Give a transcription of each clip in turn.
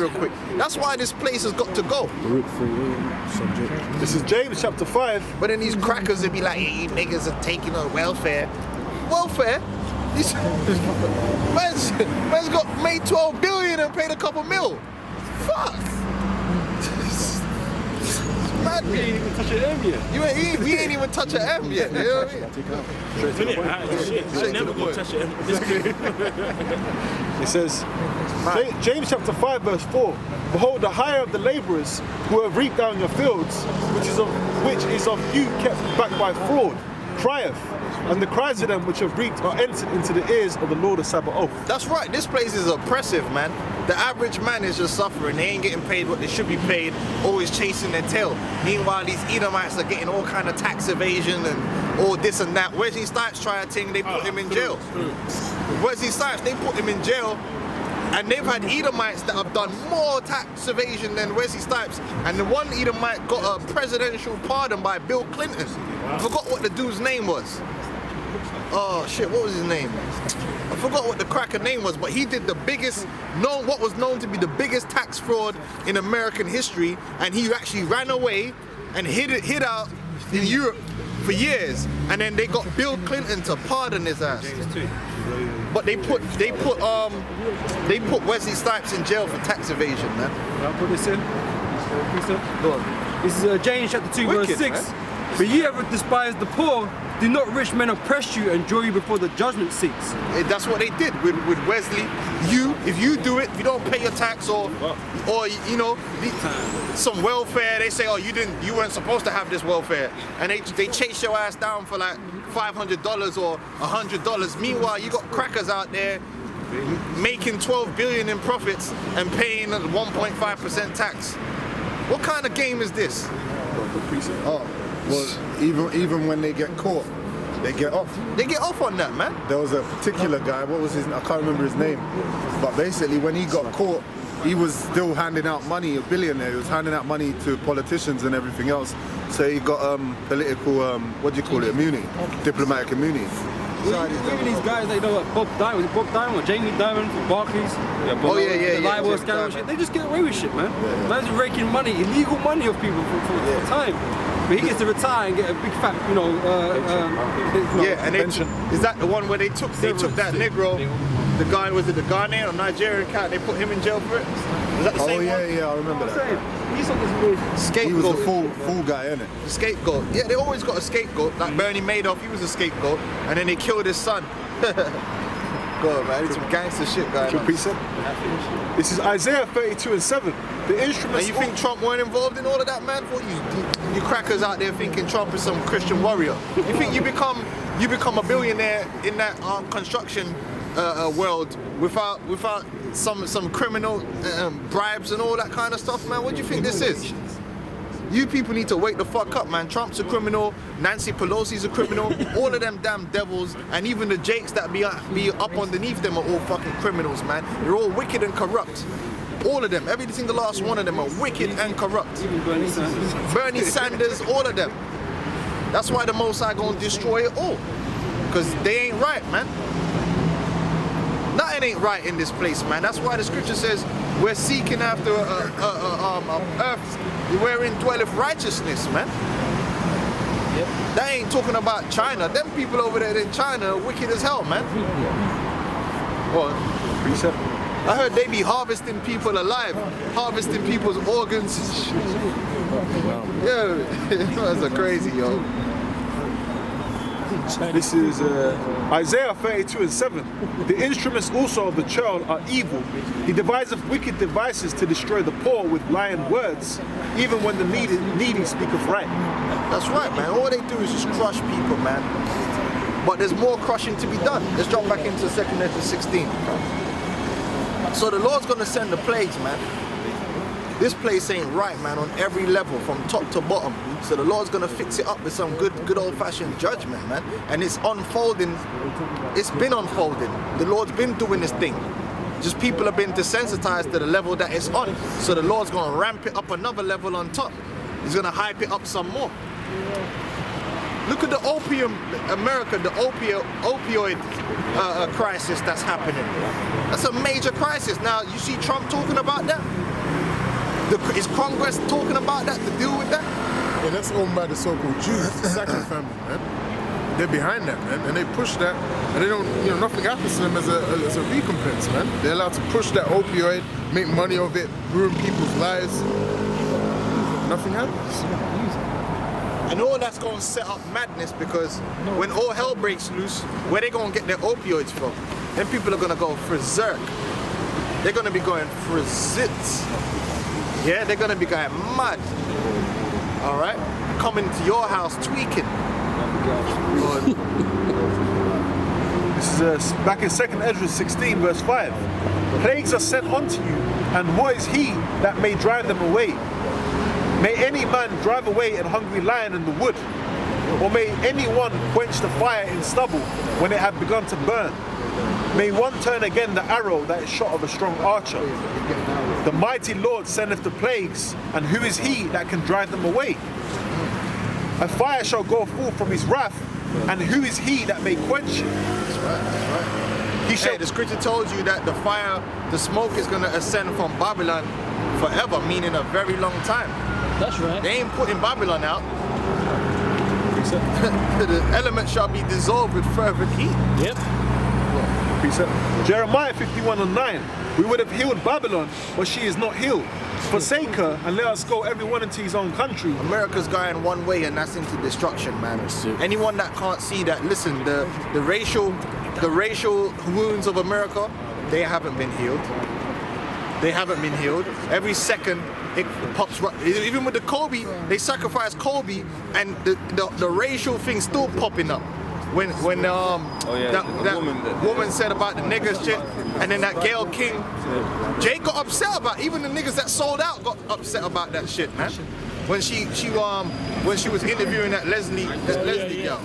real quick. That's why this place has got to go. This is James chapter 5. But then these crackers would be like, hey, niggas are taking on welfare. Welfare? These man's got made 12 billion and paid a couple mil. Fuck. Man, We ain't even touch an M yet. we ain't even touch an M yet. You know what I mean? Shit, I never gonna touch an M. It says, James chapter 5 verse 4, behold, the hire of the labourers who have reaped down your fields, which is of you kept back by fraud, crieth, and the cries of them which have reaped are entered into the ears of the Lord of Sabaoth. That's right, this place is oppressive, man. The average man is just suffering. They ain't getting paid what they should be paid, always chasing their tail. Meanwhile, these Edomites are getting all kind of tax evasion and all this and that. Wesley Snipes tried a thing, they put him in jail. Wesley Snipes, they put him in jail, and they've had Edomites that have done more tax evasion than Wesley Snipes. And the one Edomite got a presidential pardon by Bill Clinton. I forgot what the dude's name was. Oh shit, what was his name? I forgot what the cracker name was, but he did the biggest, what was known to be the biggest tax fraud in American history, and he actually ran away and hid out in Europe for years, and then they got Bill Clinton to pardon his ass. But they put Wesley Snipes in jail for tax evasion, man. I'll put this in. Go on. This is James chapter 2 Wicked, verse 6. man. But ye ever despise the poor, do not rich men oppress you and draw you before the judgment seats. That's what they did with Wesley. If you do it, if you don't pay your tax or you know, some welfare, they say, oh, you weren't supposed to have this welfare, and they chase your ass down for like $500 or $100. Meanwhile, you got crackers out there making 12 billion in profits and paying 1.5% tax. What kind of game is this? Oh, well, even when they get caught, they get off. They get off on that, man. There was a particular guy, what was his, I can't remember his name, but basically when he got caught, he was still handing out money, a billionaire, he was handing out money to politicians and everything else. So he got political, what do you call it, immunity, diplomatic immunity. Even these guys, they know what Bob Diamond, or Jamie Dimon from Barclays, yeah, the libel Jamie scandal Dimon. shit, they just get away with shit, man. Man's raking money, illegal money of people for time. But he gets to retire and get a big fat, Yeah, and is that the one where they took that Negro, the guy, was it the Ghanaian or Nigerian cat, they put him in jail for it? Was that the same one? Yeah, I remember that. He's on this weird He was Scapegoat. a fool guy, innit? Scapegoat. Yeah, they always got a scapegoat. Like Bernie Madoff, he was a scapegoat, and then they killed his son. God, man, it's some gangster shit going on. This is Isaiah 32:7. The instruments. And you think Trump weren't involved in all of that, man? What you crackers out there thinking Trump is some Christian warrior? You think you become a billionaire in that construction world without some criminal bribes and all that kind of stuff, man? What do you think this is? You people need to wake the fuck up, man. Trump's a criminal, Nancy Pelosi's a criminal, all of them damn devils, and even the Jakes that be up underneath them are all fucking criminals, man. They're all wicked and corrupt. All of them, every single last one of them are wicked and corrupt. even Bernie Sanders. Bernie Sanders, all of them. That's why the Most High gonna destroy it all. Because they ain't right, man. Nothing ain't right in this place, man. That's why the scripture says we're seeking after earth wherein dwelleth righteousness, man. Yep. That ain't talking about China. Them people over there in China are wicked as hell, man. What? I heard they be harvesting people alive, harvesting people's organs. Yo, that's a crazy, yo. This is Isaiah 32:7. The instruments also of the child are evil. He deviseth wicked devices to destroy the poor with lying words, even when the needy speaketh right. That's right, man. All they do is just crush people, man. But there's more crushing to be done. Let's jump back into 2 Corinthians 16. So the Lord's gonna send the plagues, man. This place ain't right, man, on every level, from top to bottom. So the Lord's gonna fix it up with some good old-fashioned judgment, man. And it's unfolding. It's been unfolding. The Lord's been doing this thing. Just people have been desensitized to the level that it's on. So the Lord's gonna ramp it up another level on top. He's gonna hype it up some more. Look at the opium, America, the opioid crisis that's happening. That's a major crisis. Now, you see Trump talking about that? Is Congress talking about that to deal with that? Yeah, that's owned by the so-called Jews, the Sackler family, man. They're behind that, man, and they push that, and they don't, nothing happens to them as a recompense, man. They're allowed to push that opioid, make money of it, ruin people's lives. Nothing happens. And all that's going to set up madness, because when all hell breaks loose, where they going to get their opioids from? Then people are going to go berserk. They're going to be going zits. Yeah, they're going to be going mad. All right? Coming to your house tweaking. This is back in 2nd Ezra 16, verse 5. Plagues are sent unto you, and what is he that may drive them away? May any man drive away an hungry lion in the wood? Or may anyone quench the fire in stubble when it had begun to burn? May one turn again the arrow that is shot of a strong archer? The mighty Lord sendeth the plagues, and who is he that can drive them away? A fire shall go forth from his wrath, and who is he that may quench it? That's right. He said, the scripture tells you that the fire, the smoke is going to ascend from Babylon forever, meaning a very long time. That's right. They ain't putting Babylon out. The element shall be dissolved with fervent heat. Yep. Jeremiah 51:9. We would have healed Babylon, but she is not healed. Forsake her and let us go everyone into his own country. America's going one way, and that's into destruction, man. Anyone that can't see that, listen, the racial wounds of America, they haven't been healed. They haven't been healed. Every second it pops right. Even with the Kobe, they sacrificed Kobe, and the racial thing's still popping up. When that woman said about the niggas shit, and then that Gayle King, Jay got upset about it. Even the niggas that sold out got upset about that shit, man. When she was interviewing that Leslie girl,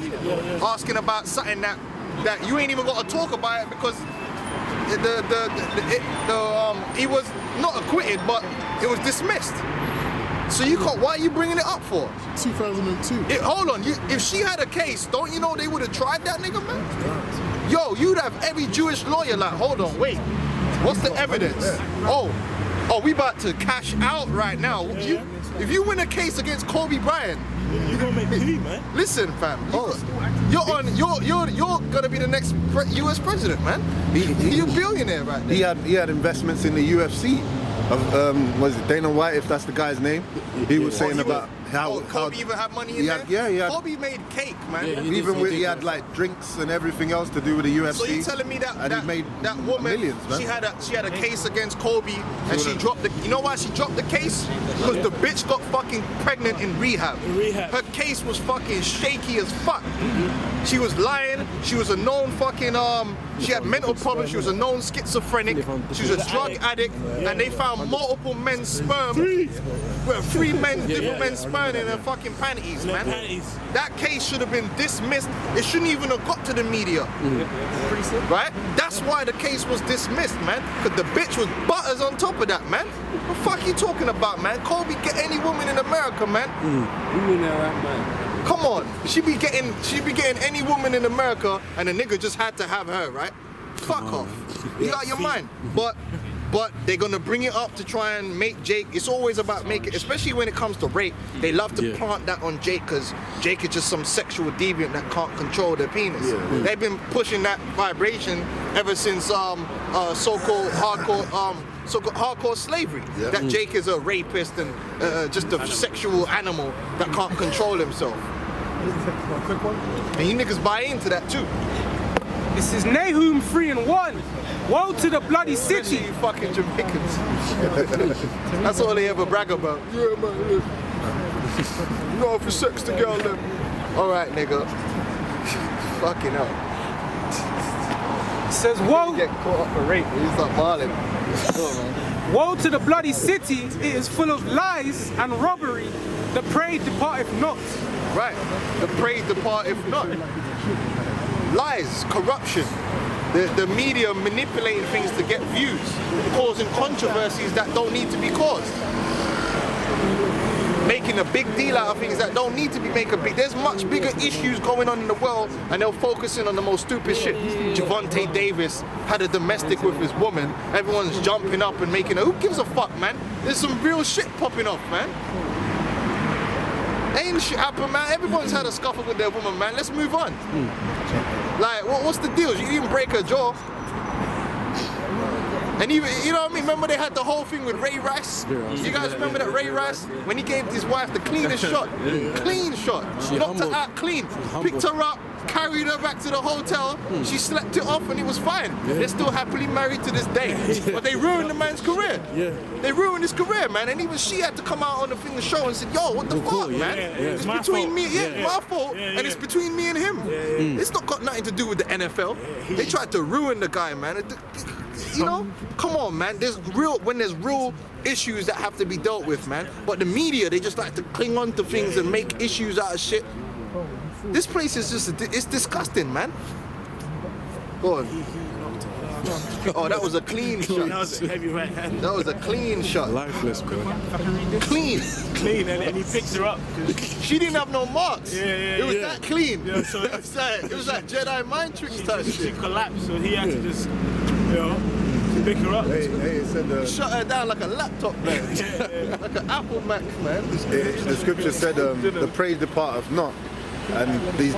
asking about something that you ain't even got to talk about it, because he was not acquitted, but it was dismissed. So you can't. Why are you bringing it up for? 2002. Hold on. If she had a case, don't you know they would have tried that nigga, man? Yo, you'd have every Jewish lawyer like, hold on, wait. What's the evidence? Oh, we about to cash out right now. If you win a case against Kobe Bryant, You're gonna make me, man. listen, fam. You're gonna be the next U.S. president, man. You're a billionaire right there. He had investments in the UFC. Was it Dana White, if that's the guy's name? He was saying about how Kobe even had money in there? Yeah. Kobe made cake, man. Yeah, Even with he had like drinks and everything else to do with the UFC. So you telling me and he made that woman, millions, man. she had a case against Kobe, and she dropped the. You know why she dropped the case? Because the bitch got fucking pregnant in rehab. Rehab. Her case was fucking shaky as fuck. She was lying. She was a known fucking She had mental problems. She was a known schizophrenic. She was a drug addict, and they found multiple men's sperm. Three men, different men's sperm in her fucking panties, man. That case should have been dismissed. It shouldn't even have got to the media. Right? That's why the case was dismissed, man. Because the bitch was butters on top of that, man. What the fuck you talking about, man? Kobe get any woman in America, man. You know that, man. Come on. She be getting any woman in America, and the nigga just had to have her, right? Fuck off. You got your mind. But they're gonna bring it up to try and make Jake. It's always about making, especially when it comes to rape. They love to plant that on Jake, because Jake is just some sexual deviant that can't control their penis. They've been pushing that vibration ever since so-called hardcore slavery. That Jake is a rapist and just a sexual animal that can't control himself. And you niggas buy into that too. This is Nahum 3-1. Woe to the bloody Especially city. you fucking Jamaicans. That's all they ever brag about. Yeah, man. You know, for sex to girl them. All right, nigga. Fucking hell. It says, woe, Get caught up for rape. You start balling. woe to the bloody city. It is full of lies and robbery. The prey departeth not. Right. The prey depart if not. Lies, corruption. The media manipulating things to get views, causing controversies that don't need to be caused. making a big deal out of things that don't need to be making a big. There's much bigger issues going on in the world, and they're focusing on the most stupid shit. Javante Davis had a domestic with his woman. Everyone's jumping up and making who gives a fuck, man? There's some real shit popping off, man. Ain't shit happen, man. Everyone's had a scuffle with their woman, man. Let's move on. Like, what's the deal? You didn't break her jaw. And even, you know what I mean? Remember they had the whole thing with Ray Rice? You guys remember that Ray Rice? When he gave his wife the cleanest shot. Clean shot. Knocked her out clean. Picked her up, carried her back to the hotel. She slept it off and it was fine. They're still happily married to this day. But they ruined the man's career. They ruined his career, man. And even she had to come out on the thing, the show, and said, yo, what the fuck, man? It's between me, my fault. And it's between me and him. It's not got nothing to do with the NFL. They tried to ruin the guy, man. You know, come on, man. When there's real issues that have to be dealt with, man. But the media, they just like to cling on to things and make issues out of shit. This place is just, it's disgusting, man. Go on. Oh, that was a clean shot. That was a heavy right hand. That was a clean shot. Lifeless, bro. Clean. Clean, and he picks her up. She didn't have no marks. Yeah, it was that clean. Yeah, so it was like Jedi mind tricks type she shit. collapsed, so he had to just, pick her up. Hey, it said Shut her down like a laptop, man. Like an Apple Mac, man. the scripture said the praise depart not. And these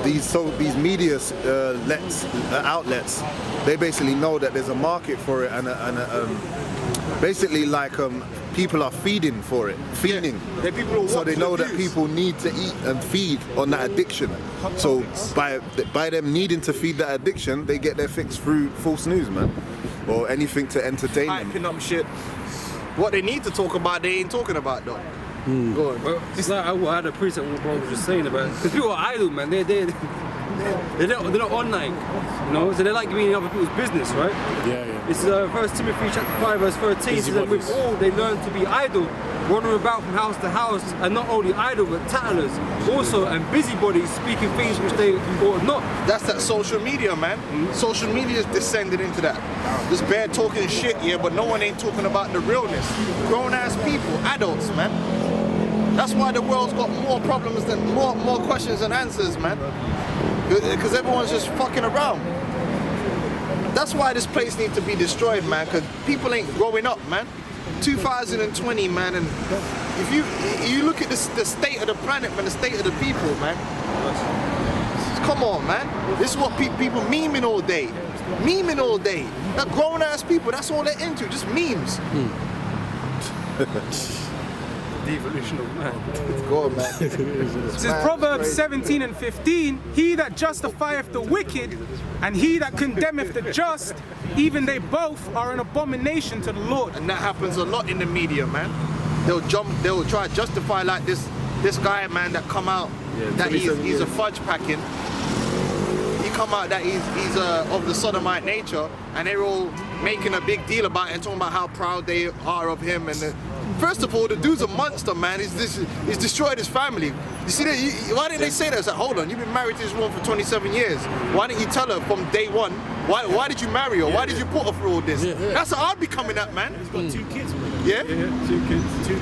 media outlets, they basically know that there's a market for it, and basically like people are feeding for it, feeding. Yeah, people will so watch they know the that views. people need to eat and feed on that addiction. So by them needing to feed that addiction, they get their fix through false news, man, or anything to entertain them. Hyping up shit. What they need to talk about, they ain't talking about though. Go on. Well, it's like I had a precept what bro was just saying about, because people are idle, man. They're not online, you know. So they like being in other people's business, right? Yeah. It's 1 Timothy chapter 5 verse 13 says that with all they learn to be idle, wandering about from house to house, and not only idle but tattlers, also and busybodies, speaking things which they ought not. That's that social media, man. Social media is descended into that. This bad talking shit, yeah, but no one ain't talking about the realness. Grown ass people, adults, man. That's why the world's got more problems than more questions than answers, man. Because everyone's just fucking around. That's why this place needs to be destroyed, man. Because people ain't growing up, man. 2020, man, and if you look at the state of the planet, man, the state of the people, man. Come on, man. This is what people memeing all day. Memeing all day. That grown ass people, that's all they're into, just memes. The evolution of man. Go on, man. This is Proverbs 17 and 15. He that justifieth the wicked and he that condemneth the just, even they both are an abomination to the Lord. And that happens a lot in the media, man. They'll try to justify like this guy, man, that come out that he's a fudge packing. He come out that he's of the sodomite nature, and they're all making a big deal about it and talking about how proud they are of him. And first of all, the dude's a monster, man. He's destroyed his family. You see that? Why didn't they say that? It's like, hold on, you've been married to this woman for 27 years. Why didn't you tell her from day one? Why did you marry her? Why did you put her through all this? That's how I'd be coming at, man. He's got 2 kids, man. Yeah? 2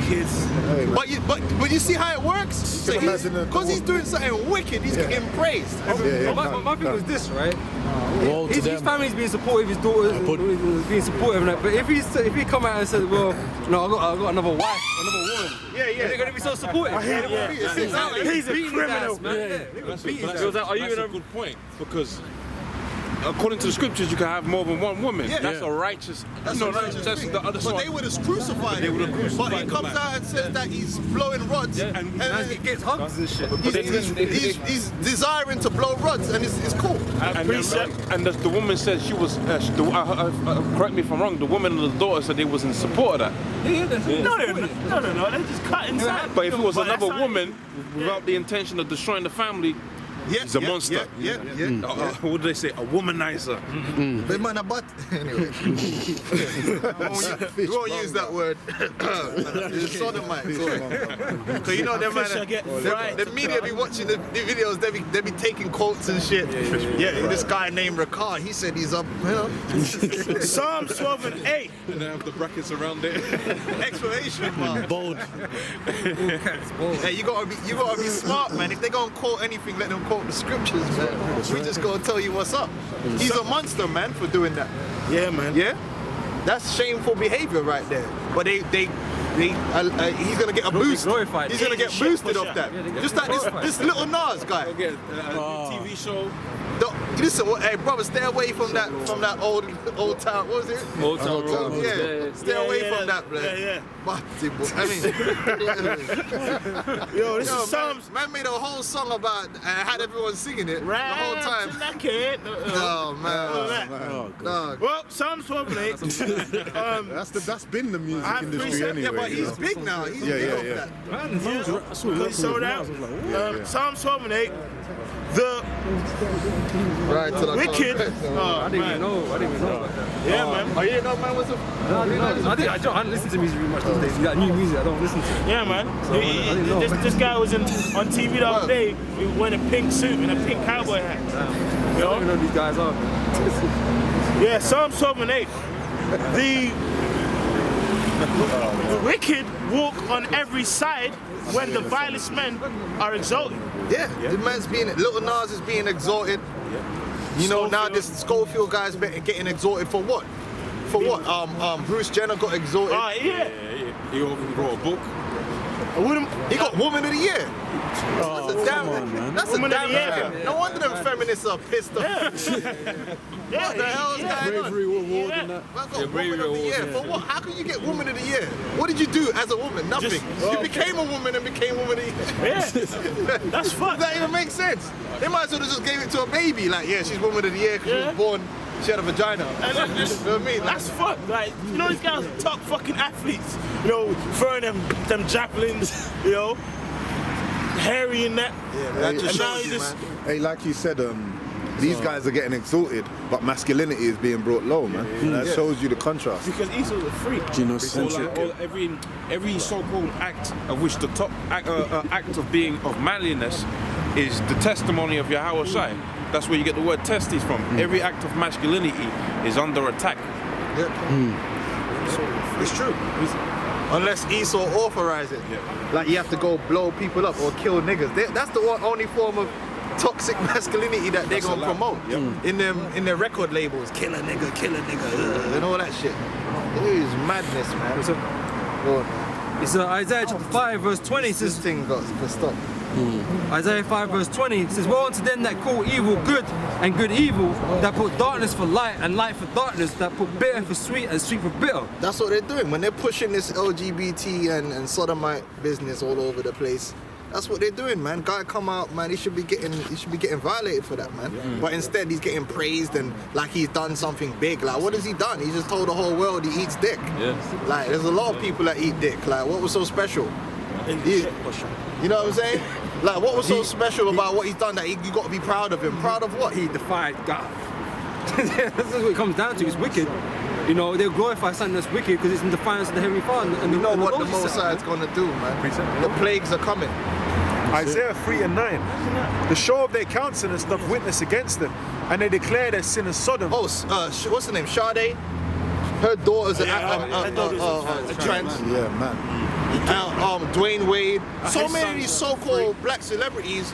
kids. But you see how it works? So because he's doing something wicked, he's getting praised. My thing was this, right? Woe to His them. family's being supportive, his daughter's being supportive, and that. But if he come out and says, well, no, I got another wife, another woman, they're gonna be so supportive. He's a criminal. Are you in a good point? Because according to the scriptures, you can have more than one woman. Yeah. That's a righteous. That's no, a righteous that's thing. the other But side. they would have crucified him. But he comes out and says that he's blowing rods. And he gets hugs and shit. He's desiring to blow rods, and it's cool. And the woman said she was. Correct me if I'm wrong. The woman and the daughter said they was in support of that. No, they're just cut inside. But if it was another woman without the intention of destroying the family, Yeah, He's a monster. Yeah. What do they say? A womanizer. But man, but anyway, we won't use that word. It's sodomite. Because you know them man, the media be watching the videos. They be taking quotes and shit. Yeah, this guy named Ricard, he said he's up. You know, Psalm 12 and 8. And they have the brackets around it. Exclamation mark. Bold. Hey, you gotta be smart, man. If they gonna quote anything, let them quote the scriptures, man. We just gonna tell you what's up. He's a monster, man, for doing that. Yeah, man. Yeah, that's shameful behavior right there. But he's gonna get a boost. glorified. He's gonna get boosted off that. Just like this little Nas guy. Get a TV show. Listen, hey brother, stay away from that old town. What was it? Old Town Road. Yeah, stay away from that, man. Yeah. But, I mean, Yo, this is Psalms. man made a whole song about had everyone singing it the whole time. Oh man. Dog. Well, Psalms 12 and 8. That's been the music I industry appreciate- anyway. Yeah, but you he's know. big now. He's Yeah, big yeah, off yeah. that. He sold out. Psalms 12 and 8. The Right to the wicked. I didn't even know about that. Yeah, man. Oh, you didn't know man was a... I don't listen to music very much these days. You got new music I don't listen to. Yeah, man. didn't know. This guy was on TV the other day. He wore a pink suit and a pink cowboy hat. I don't even know who these guys are. Yeah, Psalms 12 and 8. The wicked walk on every side when the vilest men are exalted. Yeah, the man's being... Little Nas is being exalted. You know, now this Schofield guy's getting exalted for what? For what? Bruce Jenner got exalted. Yeah. He wrote a book. I wouldn't. He got Woman of the Year. Oh, That's a damn, come on, man. That's Woman a of damn the Year. shame. No wonder them feminists are pissed off. What the hell is going on? Bravery award and that. Man got Bravery Woman of the Award, Year. For what? How can you get Woman of the Year? What did you do as a woman? Nothing. You became a woman and became Woman of the Year. Yeah. That's fucked. Does that even make sense? They might as well have just gave it to a baby. Like, yeah, she's Woman of the Year because she was born, she had a vagina. You know what I mean? That's fucked. Like, you know, these guys are top fucking athletes. You know, throwing them javelins, you know, hairy and that. Yeah, that just And now shows he you, just- man. Hey, like you said, these guys are getting exalted, but masculinity is being brought low, man. And that shows you the contrast. Because Esau's a freak. Genocentric. Every so-called act of which the top act of being of manliness is the testimony of Yahweh Shai. That's where you get the word testes from. Every act of masculinity is under attack. It's true. Unless Esau authorized it. Like you have to go blow people up or kill niggas. That's the only form of toxic masculinity that they're gonna promote in their record labels. Kill a nigga, and all that shit. It is madness, man. It's Isaiah chapter 5 verse 20. It This says, thing got stopped. Isaiah 5 verse 20 says, woe unto them that call evil good and good evil, that put darkness for light and light for darkness, that put bitter for sweet and sweet for bitter. That's what they're doing when they're pushing this LGBT and sodomite business all over the place. That's what they're doing, man. Guy come out, man. He should be getting violated for that, man. But instead, he's getting praised and like he's done something big. Like, what has he done? He just told the whole world he eats dick. Like, there's a lot of people that eat dick. Like, what was so special? You know what I'm saying? Like, what was so special about what he's done that you got to be proud of him? Proud of what? He defied God. That's what it comes down to. It's wicked. You know, they'll glorify something that's wicked because it's in defiance of the Heavenly Father. And You know and what the Moses said, Mosai's gonna do, man. The plagues are coming. Isaiah 3 and 9. The show of their counsel and stuff witness against them, and they declare their sin as Sodom. Oh, what's her name? Sade? Her daughter's trans. Yeah, man. Dwayne Wade. So many of these so-called black celebrities.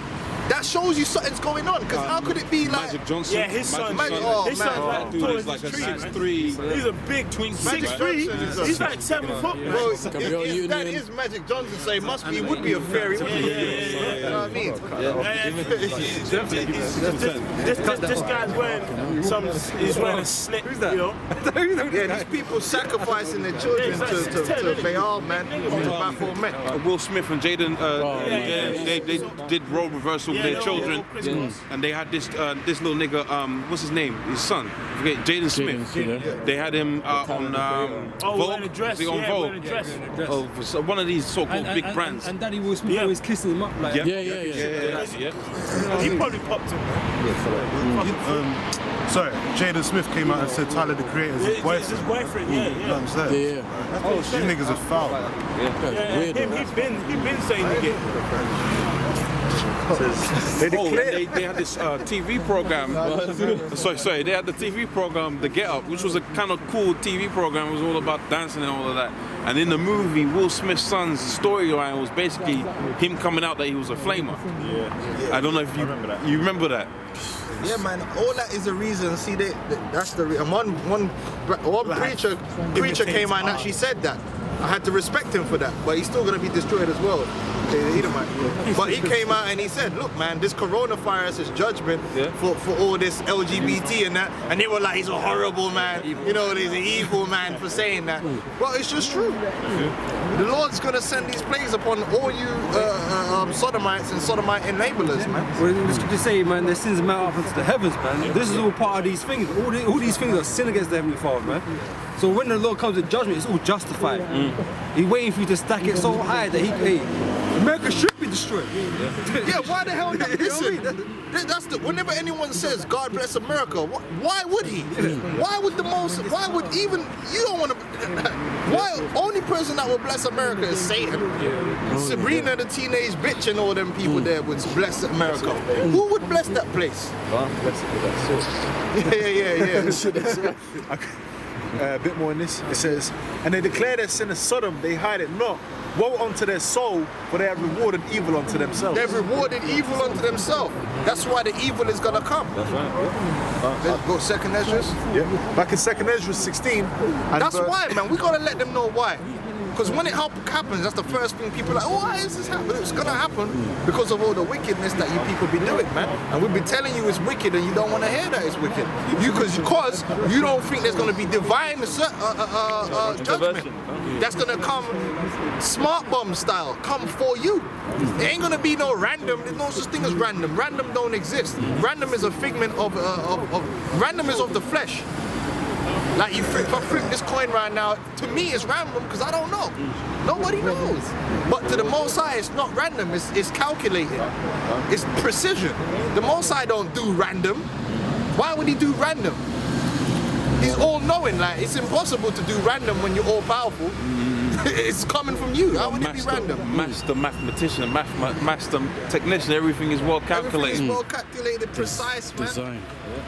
That shows you something's going on. Because how could it be like Magic Johnson. Yeah, his son. Oh, His son's man. like Dude tall is as like a a tree. 6'3". He's a big twink. Magic 6'3". Johnson is a- He's like 7 foot. Man. Bro, Gabriel if that Union. is Magic Johnson, so it must be. It would be a fairy. You know what I mean? This guy's wearing some. He's wearing a slit. Who's that? You know? Yeah, these people sacrificing their children to Baal, man, to Baphomet. Will Smith and Jaden, they did role reversal with their children, and they had this little nigga, what's his name? His son, I forget, Jaden Smith. They had him on Vogue. wearing a dress. Was he on Yeah, Vogue? wearing a dress. Oh, for one of these so-called big brands. And Daddy Will Smith always kissing him up like. He probably popped him. Sorry, Jaden Smith came out and said Tyler the Creator is his It's boyfriend. his boyfriend, You know what I'm saying? These niggas are foul. He been saying nigga. They had this TV program. Sorry, they had the TV program, The Get Up, which was a kind of cool TV program. It was all about dancing and all of that. And in the movie, Will Smith's son's storyline was basically him coming out that he was a flamer. I don't know if you remember that. You remember that? Yeah, man. All that is the reason. See, that's the reason. One preacher came out and actually said that. I had to respect him for that, but he's still gonna be destroyed as well. But he came out and he said, look, man, this coronavirus is judgment for all this LGBT and that. And they were like, he's a horrible man. You know, he's an evil man for saying that. Well, it's just true. The Lord's going to send these plagues upon all you sodomites and sodomite enablers, man. Well, it's good to say, man, their sins mount up into the heavens, man. This is all part of these things. All these things are sin against the Heavenly Father, man. So when the Lord comes to judgment, it's all justified. He's waiting for you to stack it so high that America should be destroyed. Yeah, why the hell not? Listen, that's whenever anyone says God bless America, why would he? Why would even, you don't want to, why, only person that would bless America is Satan. Sabrina the teenage bitch and all them people there would bless America. Who would bless that place? Yeah. A bit more in this. It says, and they declare their sin as Sodom, they hide it not. Woe unto their soul, for they have rewarded evil unto themselves. They've rewarded evil unto themselves. That's why the evil is gonna come. That's right. Let's go 2nd Ezra. Yeah. Back in 2nd Ezra 16. That's why, man. We gotta let them know why. Because when it happens, that's the first thing people are like, oh, why is this happening? It's gonna happen because of all the wickedness that you people be doing, man. And we've been telling you it's wicked and you don't want to hear that it's wicked. Because you don't think there's gonna be divine judgment. That's gonna come smart bomb style, come for you. It ain't gonna be no random, there's no such thing as random. Random don't exist. Random is a figment of random is of the flesh. Like if I flip this coin right now, to me it's random because I don't know. Nobody knows. But to the Most High, it's not random, it's calculated. It's precision. The Most High don't do random. Why would he do random? He's all-knowing, like it's impossible to do random when you're all-powerful. It's coming from you. How would it be random? Master mathematician, master technician, everything is well calculated. Everything is well calculated, precise, man.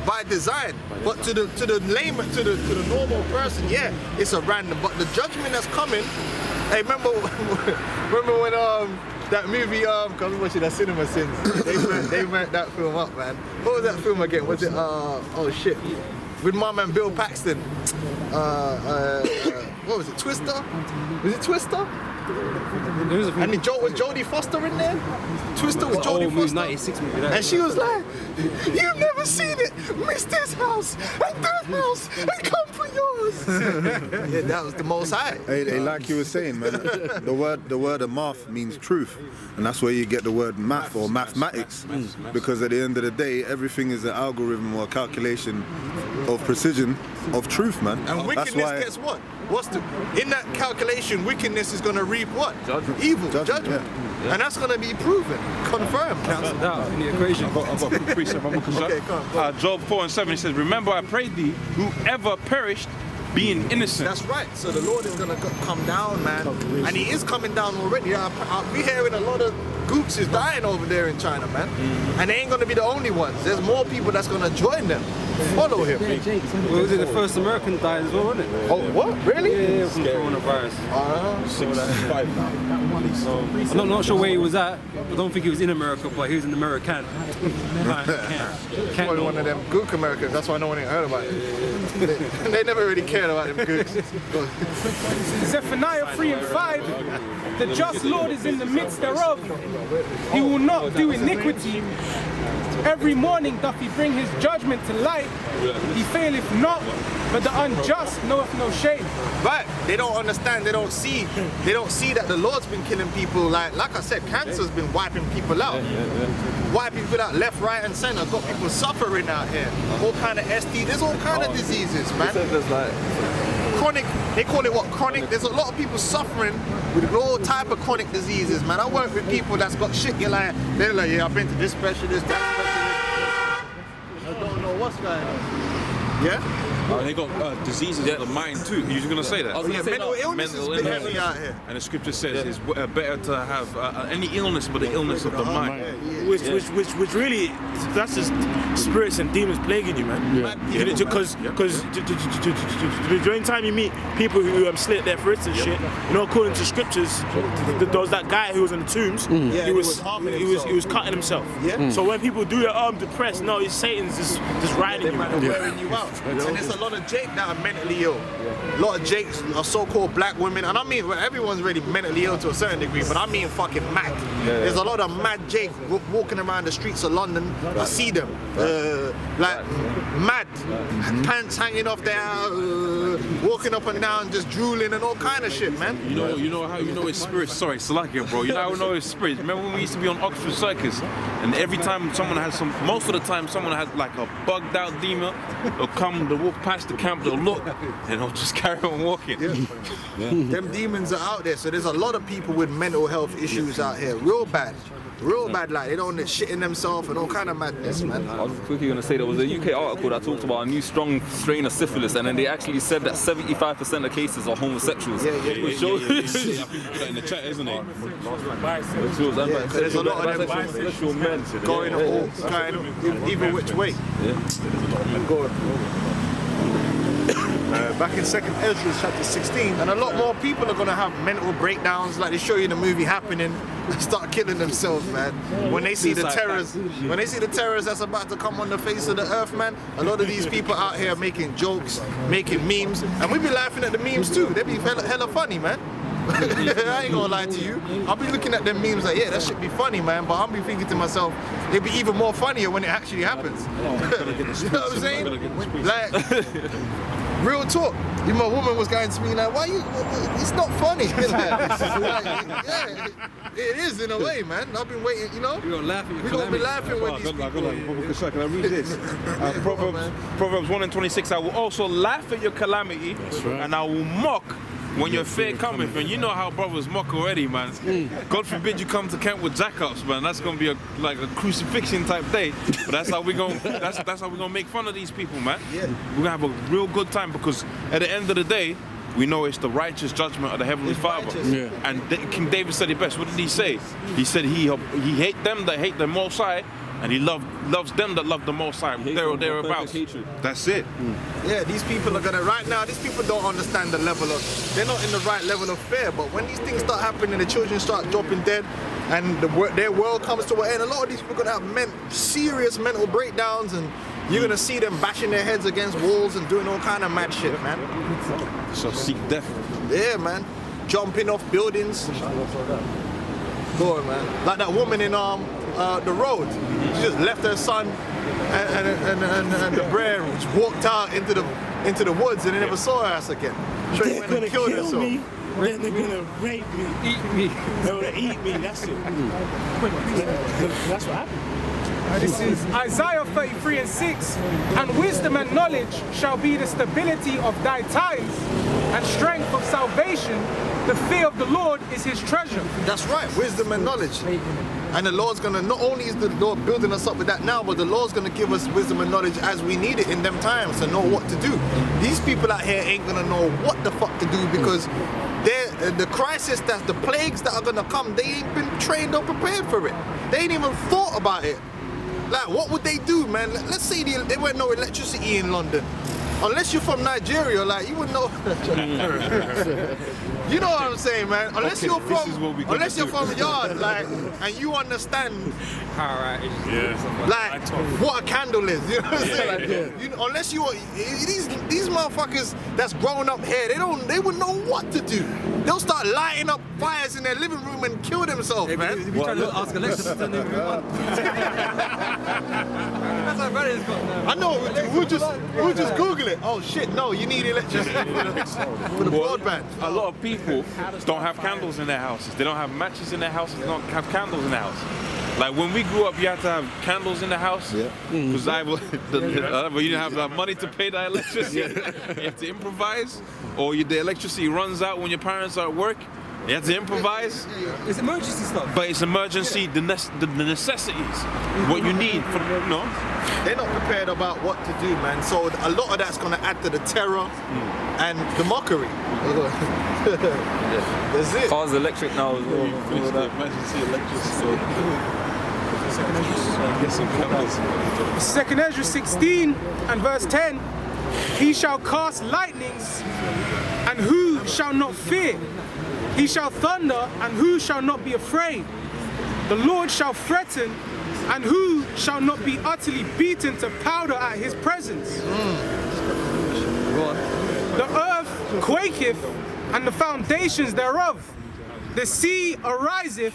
By design. But to the layman, to the normal person, yeah, it's a random. But the judgment that's coming, hey, remember when that movie, because we watching that Cinema Sins, they went that film up, man. What was that film again? Was it oh shit, with my man Bill Paxton? What was it? Twister? Was it Twister? And was Jodie Foster in there? Twister was Jodie Foster. 96 movie, and she was like, "You've never seen it. Miss this house and that house and come for yours." Yeah, that was the Most High. Hey, like you were saying, man, the word of math means truth, and that's where you get the word math or mathematics, because at the end of the day, everything is an algorithm or a calculation of precision of truth, man. And wickedness, guess what? In that calculation, wickedness is going to reap what? Judgment. Evil, judgment. Yeah. And that's going to be proven, confirmed. Cancelled out in the equation. I've got a quick precept. Okay, come on. Job 4:7, he says, remember I prayed thee, whoever perished, being innocent. That's right. So the Lord is going to come down, man. And he is coming down already. I'll be hearing a lot of gooks is dying over there in China, man. And they ain't going to be the only ones. There's more people that's going to join them, follow him. Well, was it the first American died as well, wasn't it? Oh, what? Really? Yeah, from coronavirus. 65 now. I'm not sure where he was at. I don't think he was in America, but he was an American. Probably one of them gook Americans. That's why no one ain't heard about it. They never really cared about them gooks. Zephaniah 3:5. The just Lord is in the midst thereof. He will not do iniquity. Every morning doth he bring his judgment to light. He faileth not, but the unjust knoweth no shame. Right, they don't understand, they don't see that the Lord's been killing people. Like I said, cancer's been wiping people out. Wiping people out left, right and center. Got people suffering out here. All kind of ST, there's all kind of diseases, man. Chronic, they call it what, chronic? There's a lot of people suffering with all type of chronic diseases, man. I work with people that's got shit, they're like, yeah, I've been to this specialist, that specialist. I don't know what's going on. Yeah? They got diseases of the mind too. You're going to say that? Mental illness is big heavy out here. And the scripture says it's better to have any illness but the illness of the mind. Which really, that's just spirits and demons plaguing you, man. Because during time you meet people who slit their throats and shit, according to scriptures, there was that guy who was in the tombs. He was cutting himself. So when people do that, I'm depressed. No, it's Satan's just riding you, man. Wearing you out. And there's a lot of Jake that are mentally ill. A lot of Jakes are so-called black women, and I mean, everyone's really mentally ill to a certain degree, but I mean fucking mad. There's a lot of mad Jake walking around the streets of London. I see them, like mad, pants hanging off there, walking up and down, just drooling and all kind of shit, man. You know how you know it's spirits? Sorry, Salakia, bro. You know how you know it's spirits? Remember when we used to be on Oxford Circus, and every time someone had most of the time someone had like a bugged out demon, they'll come, they'll walk past the camp, they'll look, and they'll just carry on walking. Them demons are out there, so there's a lot of people with mental health issues out here, real bad, like they don't shit in themselves and all kind of madness, man. I was quickly going to say there was a UK article that talked about a new strong strain of syphilis, and then they actually said that 75% of cases are homosexuals. Which shows in the chat, isn't it? There's a lot of them men going all kind of, even which way. Back in 2nd Ezra chapter 16, and a lot more people are gonna have mental breakdowns, like they show you in the movie happening, and start killing themselves, man. When they see the terrors, that's about to come on the face of the earth, man. A lot of these people out here making jokes, making memes, and we be laughing at the memes too. They be hella funny, man. I ain't gonna lie to you. I'll be looking at them memes like, yeah, that should be funny, man. But I'll be thinking to myself, it'd be even more funnier when it actually happens. You know what I'm saying? Like, real talk. My woman was going to me like, why you? It's not funny. Like, yeah, it is in a way, man. I've been waiting, You're gonna laugh at your we're gonna be laughing when these people. Can I read this? Proverbs 1:26. I will also laugh at your calamity, and I will mock when your fear cometh. And you know how brothers mock already, man. God forbid you come to camp with jackups, man. That's gonna be like a crucifixion type day. But that's how we gonna that's how we gonna make fun of these people, man. We're gonna have a real good time, because at the end of the day, we know it's the righteous judgment of the Heavenly Father. And King David said it best. What did he say? He said he hate them that hate the Most High, and he loves them that love the Most High. Thereabouts. That's it. Yeah, these people are gonna, right now, these people don't understand the level of, they're not in the right level of fear, but when these things start happening, the children start dropping dead, and their world comes to an end, a lot of these people are gonna have serious mental breakdowns, and you're gonna see them bashing their heads against walls and doing all kind of mad shit, man. So seek death. Yeah, man. Jumping off buildings. Go on, man. Like that woman in the road. She just left her son and the brer, which walked out into the woods, and they never saw her ass again. Straight went and killed herself. Then they're gonna rape me, eat me. They're gonna eat me. That's it. That's what happened. This is Isaiah 33:6. And wisdom and knowledge shall be the stability of thy times, and strength of salvation. The fear of the Lord is his treasure. That's right, wisdom and knowledge. And the Lord's gonna, not only is the Lord building us up with that now, but the Lord's gonna give us wisdom and knowledge as we need it in them times to know what to do. These people out here ain't gonna know what the fuck to do, because the crisis, that's the plagues that are gonna come, they ain't been trained or prepared for it. They ain't even thought about it. Like, what would they do, man? Let's say there weren't no electricity in London. Unless you're from Nigeria, like, you wouldn't know. You know what I'm saying, man? Unless you're from yard, like, and you understand, like, what a candle is. You know what I'm saying? Unless these motherfuckers that's growing up here, they wouldn't know what to do. they'll start lighting up fires in their living room and kill themselves, man. If you try to ask Alexa to turn every on. That's how bad it's got now. I know, we'll just Google it. Oh shit, no, you need electricity for the broadband. A lot of people don't have candles in their houses. They don't have matches in their houses. They don't have candles in their house. Like when we grew up, you had to have candles in the house. Because you didn't have the money to pay the electricity. You have to improvise, or the electricity runs out when your parents are at work. You have to improvise. It's emergency stuff. But it's emergency, the necessities, what you need for They're not prepared about what to do, man. So a lot of that's gonna add to the terror and the mockery. That's it. Cars electric now as well. emergency electricity. 2nd Ezra 16 and verse 10. He shall cast lightnings, and who shall not fear? He shall thunder, and who shall not be afraid? The Lord shall threaten, and who shall not be utterly beaten to powder at his presence? The earth quaketh, and the foundations thereof. The sea ariseth,